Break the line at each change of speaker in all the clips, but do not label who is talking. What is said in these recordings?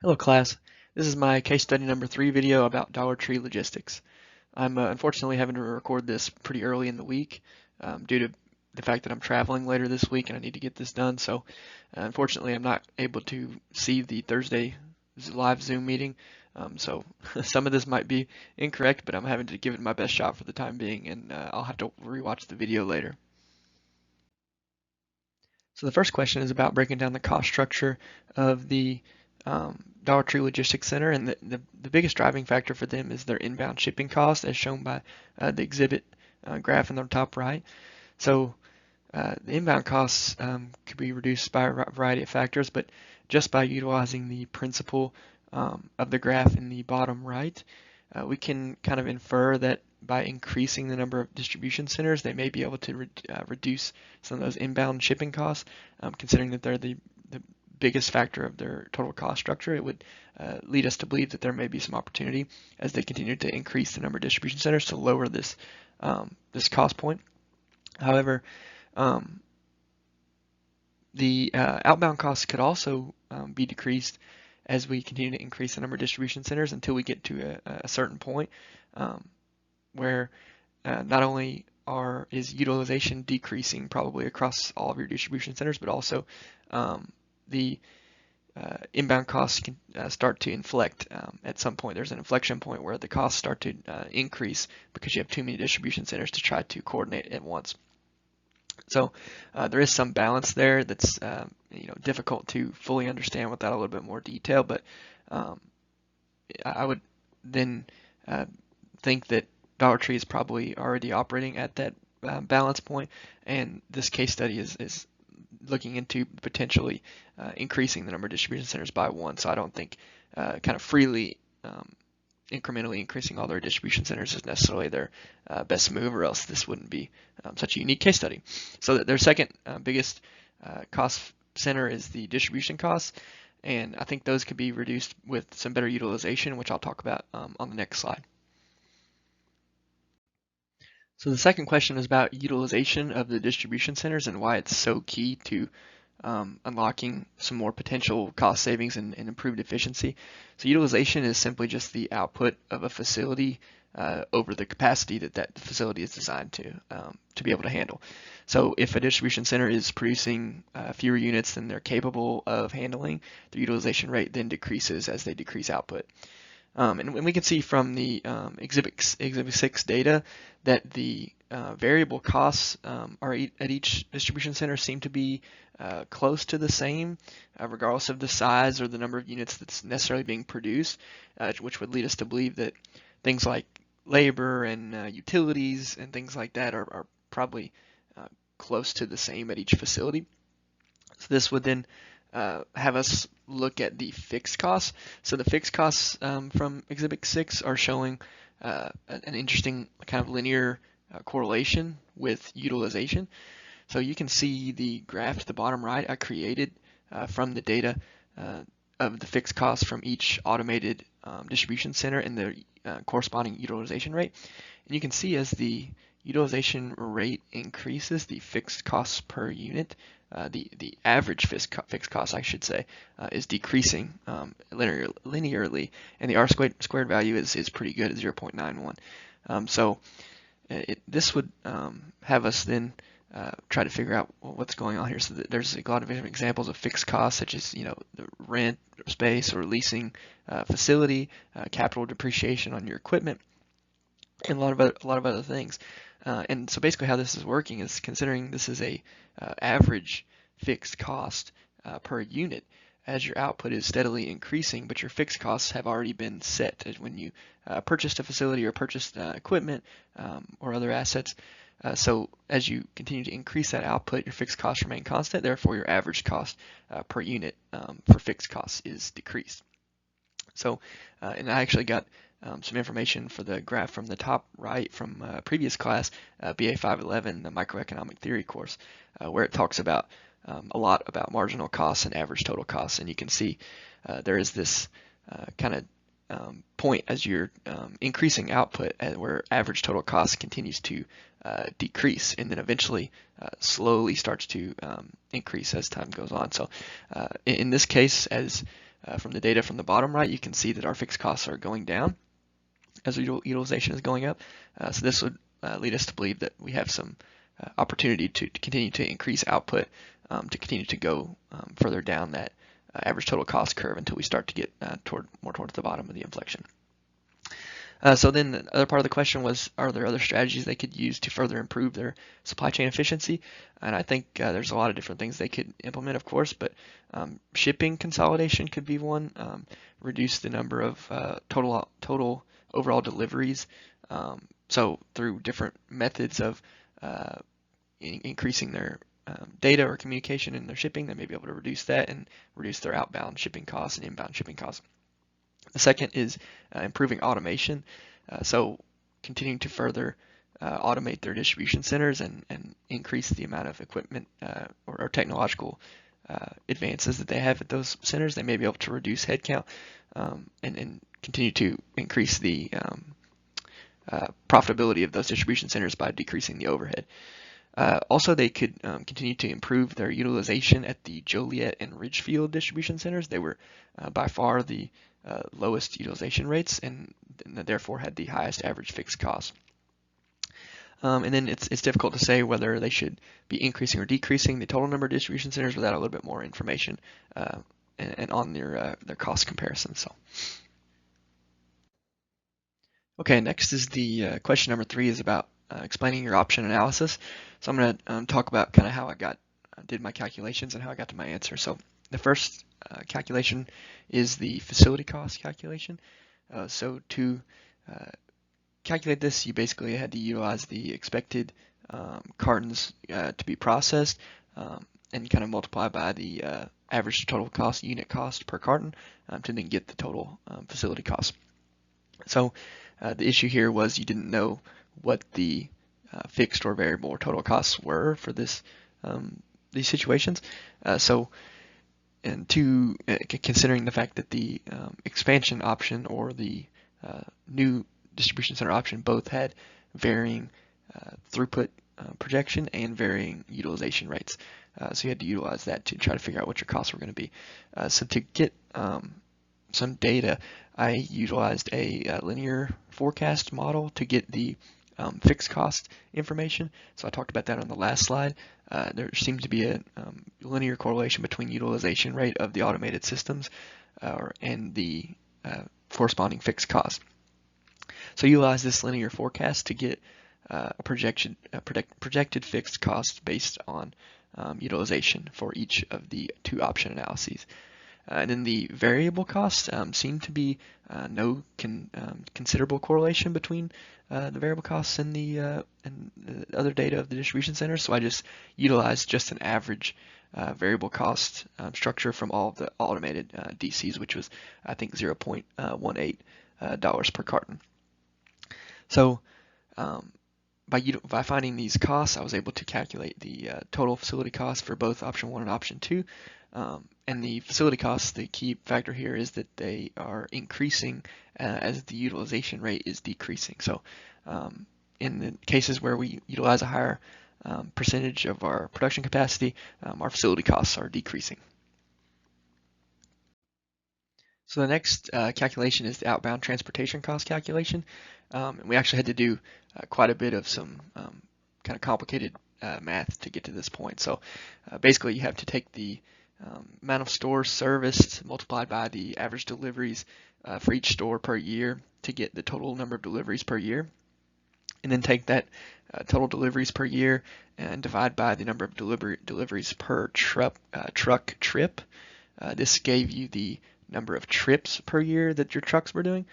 Hello class, this is my case study number 3 video about Dollar Tree Logistics. I'm unfortunately having to record this pretty early in the week due to the fact that I'm traveling later this week and I need to get this done. So unfortunately I'm not able to see the Thursday live Zoom meeting. So some of this might be incorrect, but I'm having to give it my best shot for the time being, and I'll have to rewatch the video later. So the first question is about breaking down the cost structure of the Dollar Tree Logistics Center, and the biggest driving factor for them is their inbound shipping cost, as shown by the exhibit graph in the top right. So the inbound costs could be reduced by a variety of factors, but just by utilizing the principle of the graph in the bottom right, we can kind of infer that by increasing the number of distribution centers, they may be able to reduce some of those inbound shipping costs, considering that they're the biggest factor of their total cost structure. It would lead us to believe that there may be some opportunity as they continue to increase the number of distribution centers to lower this this cost point. However, the outbound costs could also be decreased as we continue to increase the number of distribution centers until we get to a certain point where not only is utilization decreasing probably across all of your distribution centers, but also the inbound costs can start to inflect. At some point, there's an inflection point where the costs start to increase because you have too many distribution centers to try to coordinate at once. So there is some balance there that's difficult to fully understand without a little bit more detail, but I would then think that Dollar Tree is probably already operating at that balance point, and this case study is looking into potentially increasing the number of distribution centers by one. So I don't think kind of freely incrementally increasing all their distribution centers is necessarily their best move, or else this wouldn't be such a unique case study. So their second biggest cost center is the distribution costs, and I think those could be reduced with some better utilization, which I'll talk about on the next slide. So the second question is about utilization of the distribution centers and why it's so key to unlocking some more potential cost savings and improved efficiency. So utilization is simply just the output of a facility over the capacity that facility is designed to be able to handle. So if a distribution center is producing fewer units than they're capable of handling, the utilization rate then decreases as they decrease output. And we can see from the Exhibit 6 data that the variable costs at each distribution center seem to be close to the same, regardless of the size or the number of units that's necessarily being produced, which would lead us to believe that things like labor and utilities and things like that are probably close to the same at each facility. So this would then have us look at the fixed costs. So the fixed costs from Exhibit 6 are showing an interesting kind of linear correlation with utilization. So you can see the graph to the bottom right I created from the data of the fixed costs from each automated distribution center and the corresponding utilization rate. And you can see as the utilization rate increases, the fixed costs per unit, the average fixed cost, I should say, is decreasing linearly, and the R-squared value is pretty good at 0.91. So this would have us then try to figure out what's going on here. So there's a lot of examples of fixed costs, such as the rent space or leasing facility, capital depreciation on your equipment, and a lot of other things. And so basically how this is working is considering this is a average fixed cost per unit. As your output is steadily increasing, but your fixed costs have already been set as when you purchased a facility or purchased equipment or other assets. So as you continue to increase that output, your fixed costs remain constant. Therefore, your average cost per unit for fixed costs is decreased. So, and I actually got some information for the graph from the top right from a previous class, BA 511, the microeconomic theory course, where it talks about a lot about marginal costs and average total costs. And you can see there is this kind of point as you're increasing output where average total cost continues to decrease and then eventually slowly starts to increase as time goes on. So in this case, as from the data from the bottom right, you can see that our fixed costs are going down as utilization is going up. So this would lead us to believe that we have some opportunity to continue to increase output, to continue to go further down that average total cost curve until we start to get more towards the bottom of the inflection. So then the other part of the question was, are there other strategies they could use to further improve their supply chain efficiency? And I think there's a lot of different things they could implement, of course, but shipping consolidation could be one. Reduce the number of total overall deliveries. So through different methods of increasing their data or communication in their shipping, they may be able to reduce that and reduce their outbound shipping costs and inbound shipping costs. The second is improving automation. So continuing to further automate their distribution centers and increase the amount of equipment or technological advances that they have at those centers. They may be able to reduce headcount and continue to increase the profitability of those distribution centers by decreasing the overhead. Also, they could continue to improve their utilization at the Joliet and Ridgefield distribution centers. They were by far the lowest utilization rates and therefore had the highest average fixed cost. And then it's difficult to say whether they should be increasing or decreasing the total number of distribution centers without a little bit more information and on their cost comparison. So. Okay, next is the question number 3 is about explaining your option analysis. So I'm going to talk about kind of how I did my calculations and how I got to my answer. So the first calculation is the facility cost calculation. So to calculate this, you basically had to utilize the expected cartons to be processed and kind of multiply by the average total cost, unit cost per carton to then get the total facility cost. So the issue here was you didn't know what the fixed or variable or total costs were for these situations. Considering the fact that the expansion option or the new distribution center option both had varying throughput projection and varying utilization rates. So you had to utilize that to try to figure out what your costs were going to be. So to get some data, I utilized a linear forecast model to get the fixed cost information. So I talked about that on the last slide. There seems to be a linear correlation between utilization rate of the automated systems and the corresponding fixed cost. So utilize this linear forecast to get a projected fixed cost based on utilization for each of the 2 option analyses. And then the variable costs seem to be no considerable correlation between the variable costs and the other data of the distribution centers. So I just utilized just an average variable cost structure from all of the automated DCs, which was I think $0.18 per carton. So by finding these costs, I was able to calculate the total facility cost for both option 1 and option 2. And the facility costs, the key factor here is that they are increasing as the utilization rate is decreasing. So in the cases where we utilize a higher percentage of our production capacity, our facility costs are decreasing. So the next calculation is the outbound transportation cost calculation. And we actually had to do quite a bit of some kind of complicated math to get to this point. So basically you have to take the amount of stores serviced multiplied by the average deliveries for each store per year to get the total number of deliveries per year, and then take that total deliveries per year and divide by the number of deliveries per truck trip. This gave you the number of trips per year that your trucks were doing.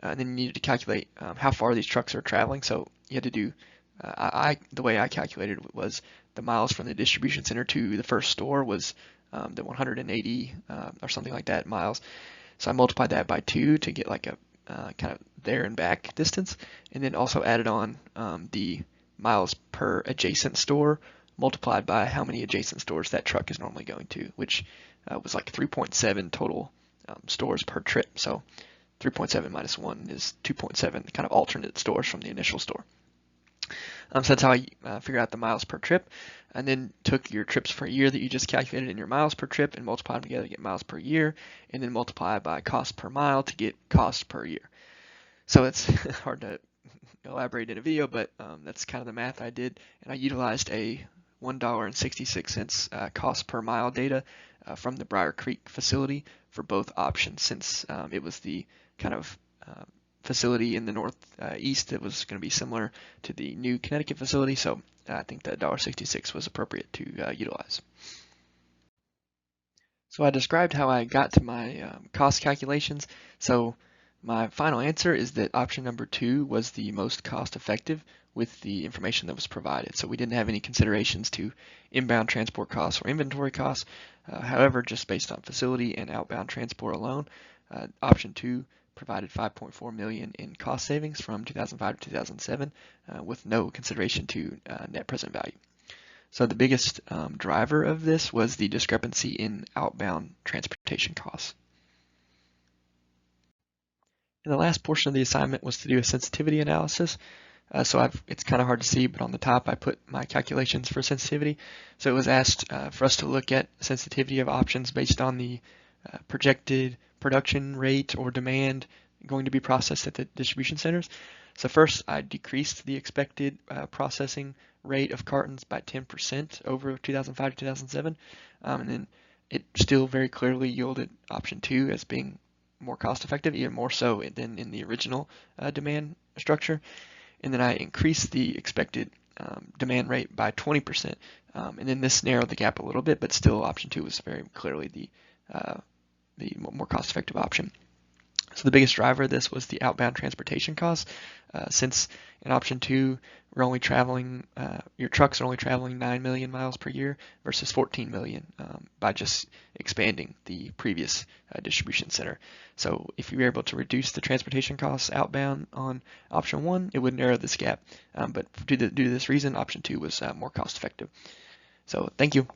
Then you needed to calculate how far these trucks are traveling. So you had to do the way I calculated it was the miles from the distribution center to the first store was the 180 or something like that miles. So I multiplied that by 2 to get like a kind of there and back distance, and then also added on the miles per adjacent store multiplied by how many adjacent stores that truck is normally going to, which was like 3.7 total stores per trip. So 3.7 minus 1 is 2.7, kind of alternate stores from the initial store. So that's how I figured out the miles per trip, and then took your trips per year that you just calculated in your miles per trip and multiplied them together to get miles per year, and then multiply by cost per mile to get cost per year. So it's hard to elaborate in a video, but that's kind of the math I did, and I utilized a $1.66 cost per mile data from the Briar Creek facility for both options, since it was the kind of facility in the northeast that was going to be similar to the new Connecticut facility. So I think that $1.66 was appropriate to utilize. So I described how I got to my cost calculations. So my final answer is that option number 2 was the most cost effective with the information that was provided. So we didn't have any considerations to inbound transport costs or inventory costs. However, just based on facility and outbound transport alone, option 2 provided 5.4 million in cost savings from 2005 to 2007 with no consideration to net present value. So the biggest driver of this was the discrepancy in outbound transportation costs. And the last portion of the assignment was to do a sensitivity analysis. It's kind of hard to see, but on the top I put my calculations for sensitivity. So it was asked for us to look at sensitivity of options based on the projected production rate or demand going to be processed at the distribution centers. So first, I decreased the expected processing rate of cartons by 10% over 2005 to 2007, and then it still very clearly yielded option 2 as being more cost effective, even more so than in the original demand structure. And then I increased the expected demand rate by 20%, and then this narrowed the gap a little bit, but still option 2 was very clearly the more cost-effective option. So the biggest driver of this was the outbound transportation costs. Since in option 2, we're only traveling, your trucks are only traveling 9 million miles per year versus 14 million by just expanding the previous distribution center. So if you were able to reduce the transportation costs outbound on option 1, it would narrow this gap. But due to this reason, option 2 was more cost effective. So thank you.